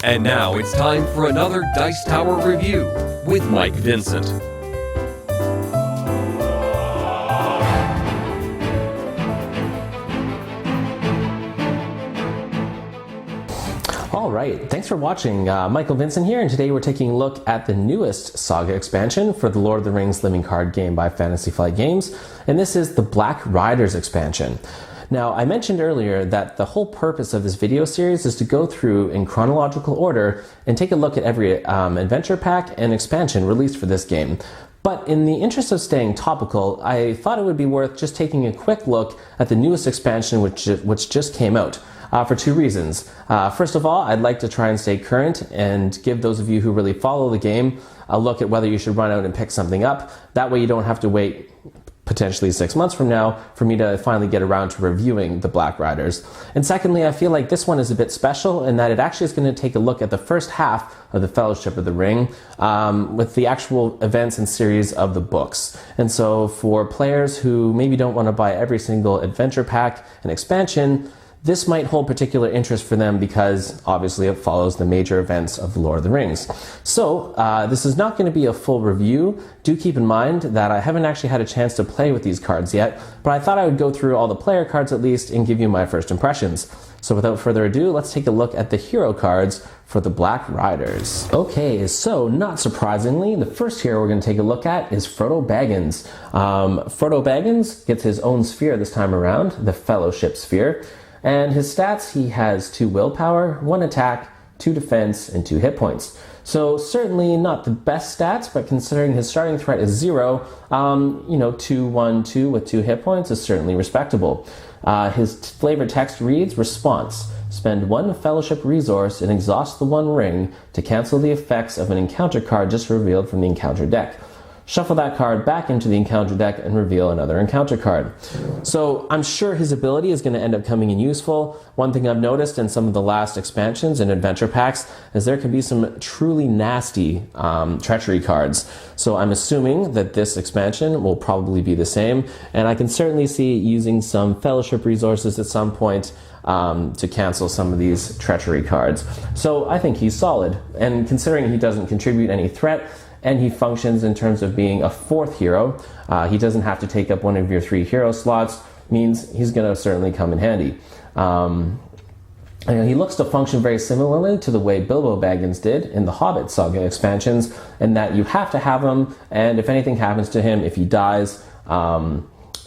And now it's time for another Dice Tower review with Mike Vincent. All right, thanks for watching. Michael Vincent here, and today we're taking a look at the newest Saga expansion for the Lord of the Rings living card game by Fantasy Flight Games, and this is the Black Riders expansion. Now, I mentioned earlier that the whole purpose of this video series is to go through in chronological order and take a look at every adventure pack and expansion released for this game. But in the interest of staying topical, I thought it would be worth just taking a quick look at the newest expansion which just came out. For two reasons. First of all, I'd like to try and stay current and give those of you who really follow the game a look at whether you should run out and pick something up. That way you don't have to wait potentially 6 months from now for me to finally get around to reviewing the Black Riders. And secondly, I feel like this one is a bit special in that it actually is going to take a look at the first half of the Fellowship of the Ring with the actual events and series of the books. And so for players who maybe don't want to buy every single adventure pack and expansion, this might hold particular interest for them because obviously it follows the major events of The Lord of the Rings. So this is not going to be a full review. Do keep in mind that I haven't actually had a chance to play with these cards yet, but I thought I would go through all the player cards at least and give you my first impressions. So without further ado, let's take a look at the hero cards for the Black Riders. Okay, so not surprisingly, the first hero we're going to take a look at is Frodo Baggins. Frodo Baggins gets his own sphere this time around, the Fellowship Sphere. And his stats, he has 2 willpower, 1 attack, 2 defense, and 2 hit points. So certainly not the best stats, but considering his starting threat is 0, 2, 1, 2 with 2 hit points is certainly respectable. His flavor text reads, Response. Spend 1 fellowship resource and exhaust the 1 ring to cancel the effects of an encounter card just revealed from the encounter deck. Shuffle that card back into the encounter deck and reveal another encounter card. So I'm sure his ability is going to end up coming in useful. One thing I've noticed in some of the last expansions and adventure packs is there can be some truly nasty treachery cards. So I'm assuming that this expansion will probably be the same, and I can certainly see using some fellowship resources at some point to cancel some of these treachery cards. So I think he's solid, and considering he doesn't contribute any threat, and he functions in terms of being a 4th hero. He doesn't have to take up one of your 3 hero slots, means he's going to certainly come in handy. And he looks to function very similarly to the way Bilbo Baggins did in the Hobbit Saga expansions, in that you have to have him, and if anything happens to him, if he dies,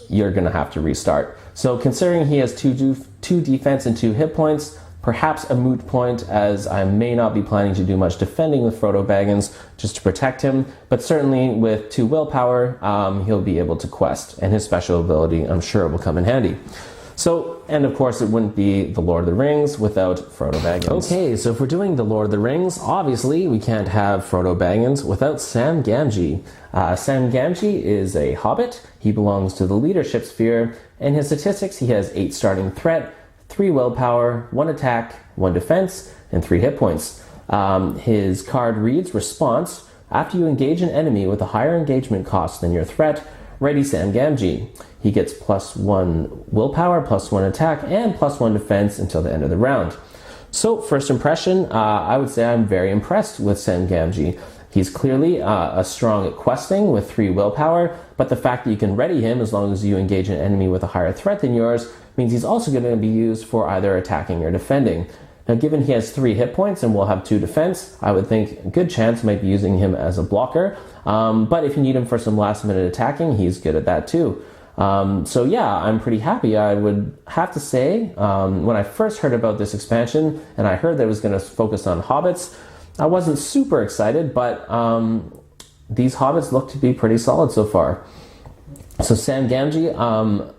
you're going to have to restart. So considering he has 2 defense and 2 hit points, perhaps a moot point, as I may not be planning to do much defending with Frodo Baggins just to protect him, but certainly with 2 willpower, he'll be able to quest, and his special ability, I'm sure, will come in handy. So, and of course, it wouldn't be The Lord of the Rings without Frodo Baggins. Okay, so if we're doing The Lord of the Rings, obviously we can't have Frodo Baggins without Sam Gamgee. Sam Gamgee is a hobbit. He belongs to the leadership sphere, and his statistics, he has 8 starting threat, 3 willpower, 1 attack, 1 defense, and 3 hit points. His card reads, Response. After you engage an enemy with a higher engagement cost than your threat, ready Sam Gamgee. He gets +1 willpower, +1 attack, and +1 defense until the end of the round. So, first impression, I would say I'm very impressed with Sam Gamgee. He's clearly strong at questing with 3 willpower, but the fact that you can ready him as long as you engage an enemy with a higher threat than yours means he's also going to be used for either attacking or defending. Now, given he has 3 hit points and will have 2 defense, I would think a good chance might be using him as a blocker. But if you need him for some last-minute attacking, he's good at that too. So yeah, I'm pretty happy. I would have to say, when I first heard about this expansion, and I heard that it was going to focus on hobbits, I wasn't super excited, but these hobbits look to be pretty solid so far. So Sam Gamgee,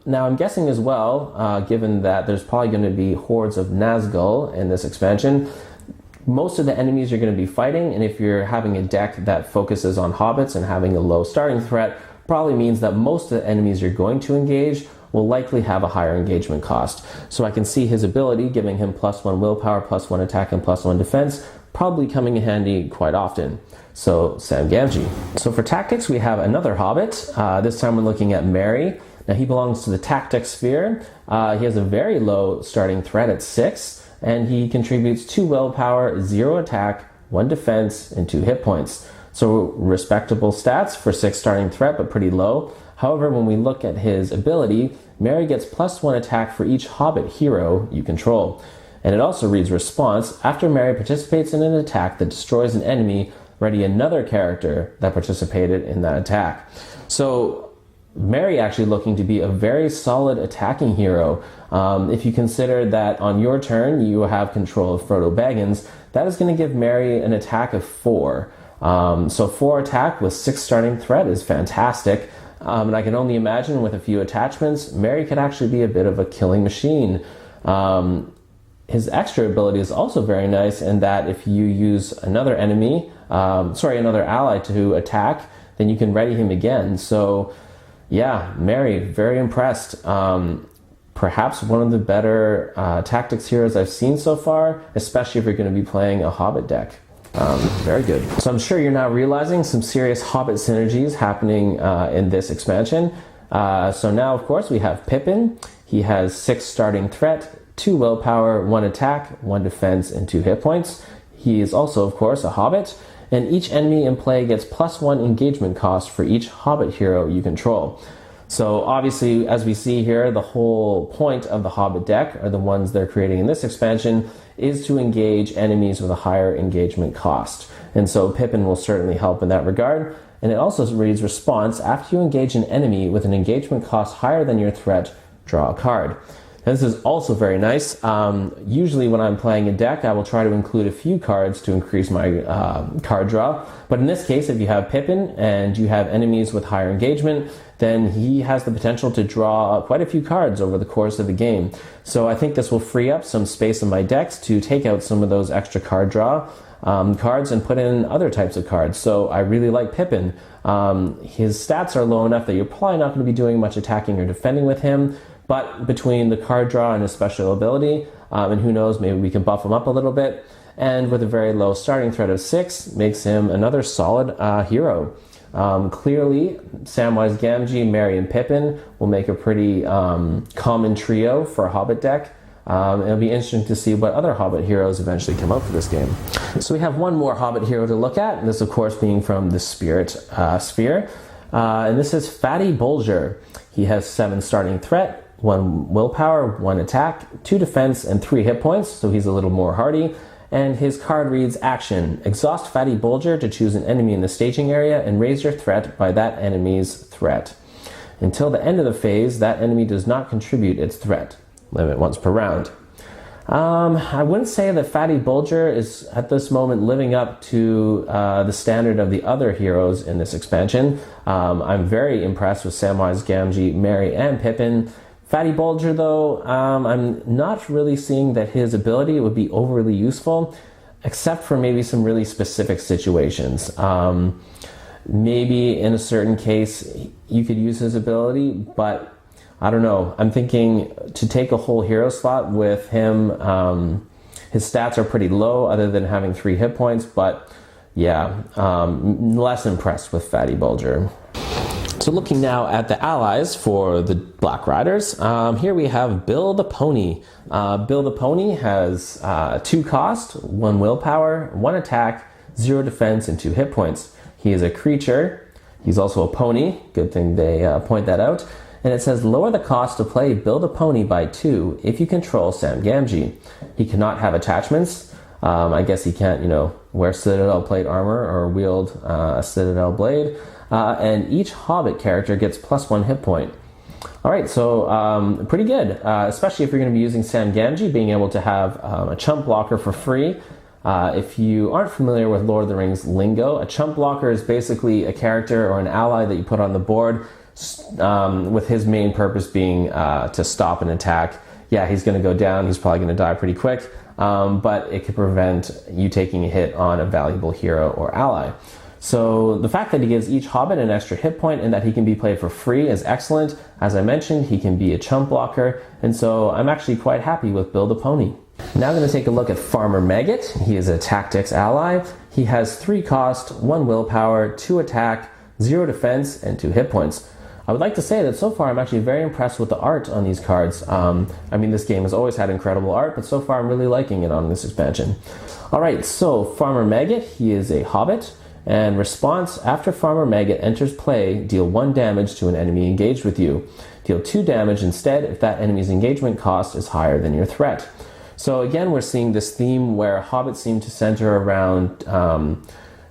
now I'm guessing as well, given that there's probably going to be hordes of Nazgul in this expansion, most of the enemies you're going to be fighting, and if you're having a deck that focuses on hobbits and having a low starting threat, probably means that most of the enemies you're going to engage will likely have a higher engagement cost. So I can see his ability, giving him +1 willpower, +1 attack, and +1 defense, probably coming in handy quite often. So Sam Gamgee. So for tactics, we have another hobbit. This time we're looking at Merry. Now he belongs to the tactics sphere. He has a very low starting threat at 6. and he contributes 2 willpower, 0 attack, 1 defense, and 2 hit points. So respectable stats for 6 starting threat, but pretty low. However, when we look at his ability, Merry gets +1 attack for each Hobbit hero you control. And it also reads response: after Merry participates in an attack that destroys an enemy, ready another character that participated in that attack. So Merry actually looking to be a very solid attacking hero. If you consider that on your turn you have control of Frodo Baggins, that is going to give Merry an attack of 4. So 4 attack with 6 starting threat is fantastic. And I can only imagine with a few attachments, Merry could actually be a bit of a killing machine. His extra ability is also very nice in that if you use another another ally to attack, then you can ready him again. So yeah, Merry, very impressed. Perhaps one of the better tactics heroes I've seen so far, especially if you're going to be playing a Hobbit deck. Very good. So I'm sure you're now realizing some serious Hobbit synergies happening in this expansion. So now, of course, we have Pippin. He has 6 starting threat, 2 willpower, 1 attack, 1 defense, and 2 hit points. He is also, of course, a Hobbit. And each enemy in play gets +1 engagement cost for each Hobbit hero you control. So obviously, as we see here, the whole point of the Hobbit deck, or the ones they're creating in this expansion, is to engage enemies with a higher engagement cost. And so Pippin will certainly help in that regard. And it also reads response: after you engage an enemy with an engagement cost higher than your threat, draw a card. Now, this is also very nice. Usually when I'm playing a deck, I will try to include a few cards to increase my card draw. But in this case, if you have Pippin and you have enemies with higher engagement, then he has the potential to draw quite a few cards over the course of the game. So I think this will free up some space in my decks to take out some of those extra card draw cards and put in other types of cards. So I really like Pippin. His stats are low enough that you're probably not going to be doing much attacking or defending with him. But between the card draw and his special ability, and who knows, maybe we can buff him up a little bit, and with a very low starting threat of 6, makes him another solid hero. Clearly, Samwise Gamgee, Merry, and Pippin will make a pretty common trio for a Hobbit deck. It'll be interesting to see what other Hobbit heroes eventually come out for this game. So we have one more Hobbit hero to look at, and this of course being from the Spirit Sphere. And this is Fatty Bolger. He has 7 starting threat, 1 willpower, 1 attack, 2 defense, and 3 hit points, so he's a little more hardy. And his card reads: action, exhaust Fatty Bolger to choose an enemy in the staging area and raise your threat by that enemy's threat. Until the end of the phase, that enemy does not contribute its threat. Limit once per round. I wouldn't say that Fatty Bolger is at this moment living up to the standard of the other heroes in this expansion. I'm very impressed with Samwise Gamgee, Merry, and Pippin. Fatty Bolger, though, I'm not really seeing that his ability would be overly useful, except for maybe some really specific situations. Maybe in a certain case, you could use his ability, but I don't know. I'm thinking to take a whole hero slot with him, his stats are pretty low other than having 3 hit points, but yeah, less impressed with Fatty Bolger. So looking now at the allies for the Black Riders, here we have Bill the Pony. Bill the Pony has 2 cost, 1 willpower, 1 attack, 0 defense, and 2 hit points. He is a creature. He's also a pony. Good thing they point that out. And it says lower the cost to play Bill the Pony by 2 if you control Sam Gamgee. He cannot have attachments. I guess he can't, wear Citadel plate armor or wield a Citadel blade. And each Hobbit character gets +1 hit point. All right, so pretty good, especially if you're going to be using Sam Gamgee, being able to have a chump blocker for free. If you aren't familiar with Lord of the Rings lingo, a chump blocker is basically a character or an ally that you put on the board with his main purpose being to stop an attack. Yeah, he's going to go down. He's probably going to die pretty quick, but it could prevent you taking a hit on a valuable hero or ally. So the fact that he gives each Hobbit an extra hit point and that he can be played for free is excellent. As I mentioned, he can be a chump blocker, and so I'm actually quite happy with Bill the Pony. Now I'm going to take a look at Farmer Maggot. He is a tactics ally. He has 3 cost, 1 willpower, 2 attack, 0 defense, and 2 hit points. I would like to say that so far I'm actually very impressed with the art on these cards. This game has always had incredible art, but so far I'm really liking it on this expansion. Alright, so Farmer Maggot, he is a hobbit. And response, after Farmer Maggot enters play, deal 1 damage to an enemy engaged with you. Deal 2 damage instead if that enemy's engagement cost is higher than your threat. So again, we're seeing this theme where hobbits seem to center around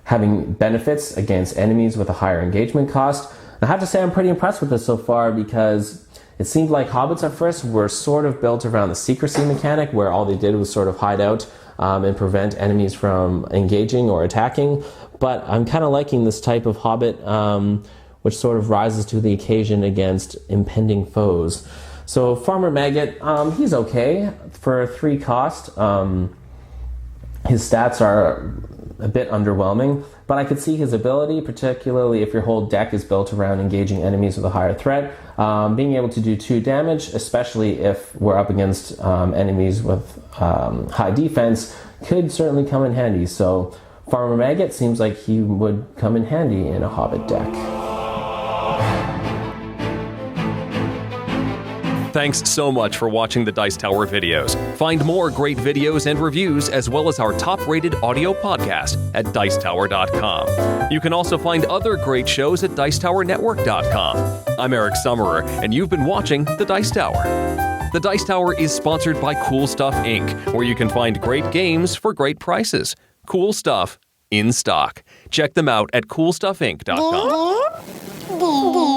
having benefits against enemies with a higher engagement cost. And I have to say I'm pretty impressed with this so far, because it seemed like hobbits at first were sort of built around the secrecy mechanic, where all they did was sort of hide out and prevent enemies from engaging or attacking. But I'm kind of liking this type of hobbit, which sort of rises to the occasion against impending foes. So Farmer Maggot, he's okay for 3 cost. His stats are a bit underwhelming, but I could see his ability, particularly if your whole deck is built around engaging enemies with a higher threat. Being able to do 2 damage, especially if we're up against enemies with high defense, could certainly come in handy. So Farmer Maggot seems like he would come in handy in a hobbit deck. Thanks so much for watching the Dice Tower videos. Find more great videos and reviews, as well as our top-rated audio podcast at Dicetower.com. You can also find other great shows at DicetowerNetwork.com. I'm Eric Summerer, and you've been watching The Dice Tower. The Dice Tower is sponsored by Cool Stuff Inc., where you can find great games for great prices. Cool stuff in stock. Check them out at CoolStuffInc.com.